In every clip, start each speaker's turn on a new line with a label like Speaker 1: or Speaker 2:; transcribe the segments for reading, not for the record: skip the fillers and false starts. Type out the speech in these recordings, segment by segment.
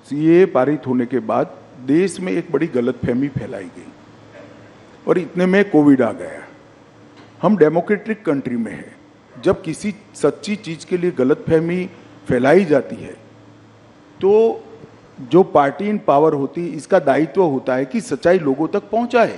Speaker 1: CA पारित होने के बाद देश में एक बड़ी गलतफहमी फैलाई गई और इतने में कोविड आ गया। हम डेमोक्रेटिक कंट्री में हैं, जब किसी सच्ची चीज के लिए गलतफहमी फैलाई जाती है तो जो पार्टी इन पावर होती है इसका दायित्व होता है कि सच्चाई लोगों तक पहुंचाए।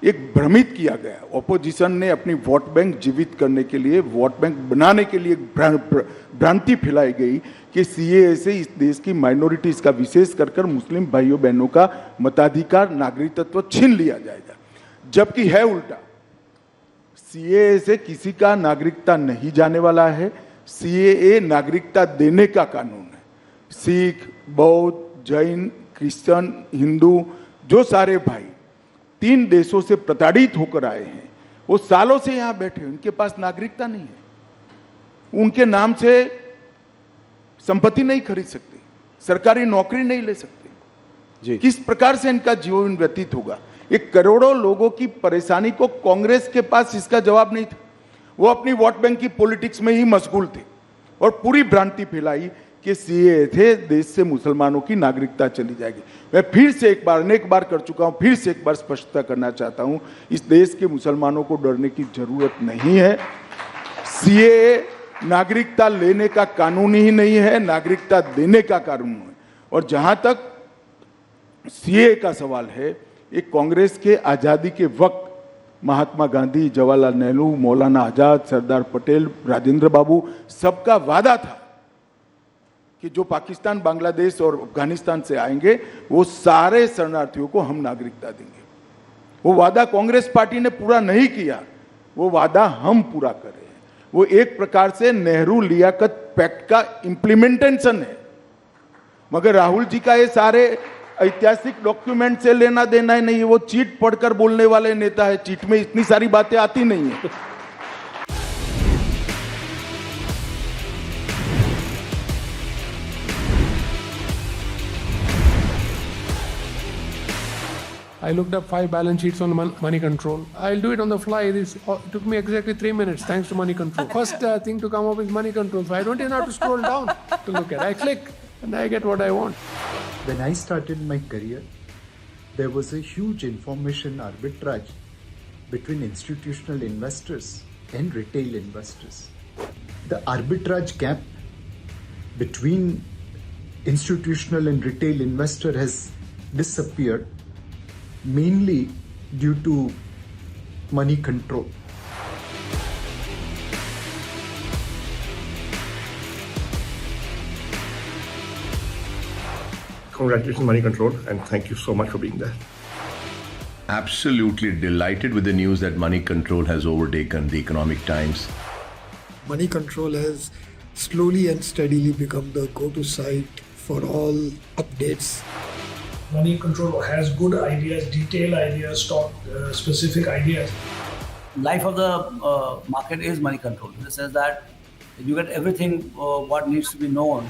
Speaker 1: एक भ्रमित किया गया, ऑपोजिशन ने अपनी वोट बैंक जीवित करने के लिए, वोट बैंक बनाने के लिए भ्रांति फैलाई गई कि सीएए से इस देश की माइनॉरिटीज का, विशेष कर मुस्लिम भाइयों बहनों का मताधिकार, नागरिकत्व छीन लिया जाएगा, जबकि है उल्टा। सीएए से किसी का नागरिकता नहीं जाने वाला है। सीएए नागरिकता देने का कानून है। सिख, बौद्ध, जैन, क्रिश्चियन, हिंदू, जो सारे भाई 3 देशों से प्रताड़ित होकर आए हैं, वो सालों से यहां बैठे हैं, उनके पास नागरिकता नहीं है, उनके नाम से संपत्ति नहीं खरीद सकते, सरकारी नौकरी नहीं ले सकते जी। किस प्रकार से इनका जीवन व्यतीत होगा? एक करोड़ों लोगों की परेशानी को कांग्रेस के पास इसका जवाब नहीं था। वो अपनी वोट बैंक की पॉलिटिक्स में ही मशगूल थे और पूरी भ्रांति फैलाई कि सीएए थे देश से मुसलमानों की नागरिकता चली जाएगी। मैं फिर से एक बार, अनेक बार कर चुका हूं, फिर से एक बार स्पष्टता करना चाहता हूं, इस देश के मुसलमानों को डरने की जरूरत नहीं है। सीएए नागरिकता लेने का कानून ही नहीं है, नागरिकता देने का कानून है। और जहां तक सीएए का सवाल है, एक कांग्रेस के आजादी के वक्त महात्मा गांधी, जवाहरलाल नेहरू, मौलाना आजाद, सरदार पटेल, राजेंद्र बाबू, सबका वादा था कि जो पाकिस्तान, बांग्लादेश और अफगानिस्तान से आएंगे वो सारे शरणार्थियों को हम नागरिकता देंगे। वो वादा कांग्रेस पार्टी ने पूरा नहीं किया, वो वादा हम पूरा कर रहे हैं। वो एक प्रकार से नेहरू लियाकत पैक्ट का इंप्लीमेंटेशन है। मगर राहुल जी का ये सारे ऐतिहासिक डॉक्यूमेंट से लेना देना ही नहीं है। वो चीट पढ़कर बोलने वाले नेता है, चीट में इतनी सारी बातें आती नहीं है।
Speaker 2: I looked up 5 balance sheets on money control. I'll do it on the fly. This took me exactly 3 minutes thanks to money control. First thing to come up is money control. So I don't even have to scroll down to look at. I click and I get what I want.
Speaker 3: When I started my career, there was a huge information arbitrage between institutional investors and retail investors. The arbitrage gap between institutional and retail investor has disappeared, mainly due to money control.
Speaker 4: Congratulations, Money Control, and thank you so much for being there.
Speaker 5: Absolutely delighted with the news that Money Control has overtaken the Economic Times.
Speaker 6: Money Control has slowly and steadily become the go-to site for all updates.
Speaker 7: Money Control has good ideas, detailed ideas, stock specific ideas.
Speaker 8: Life of the market is Money Control. In the sense that you get everything what needs to be known.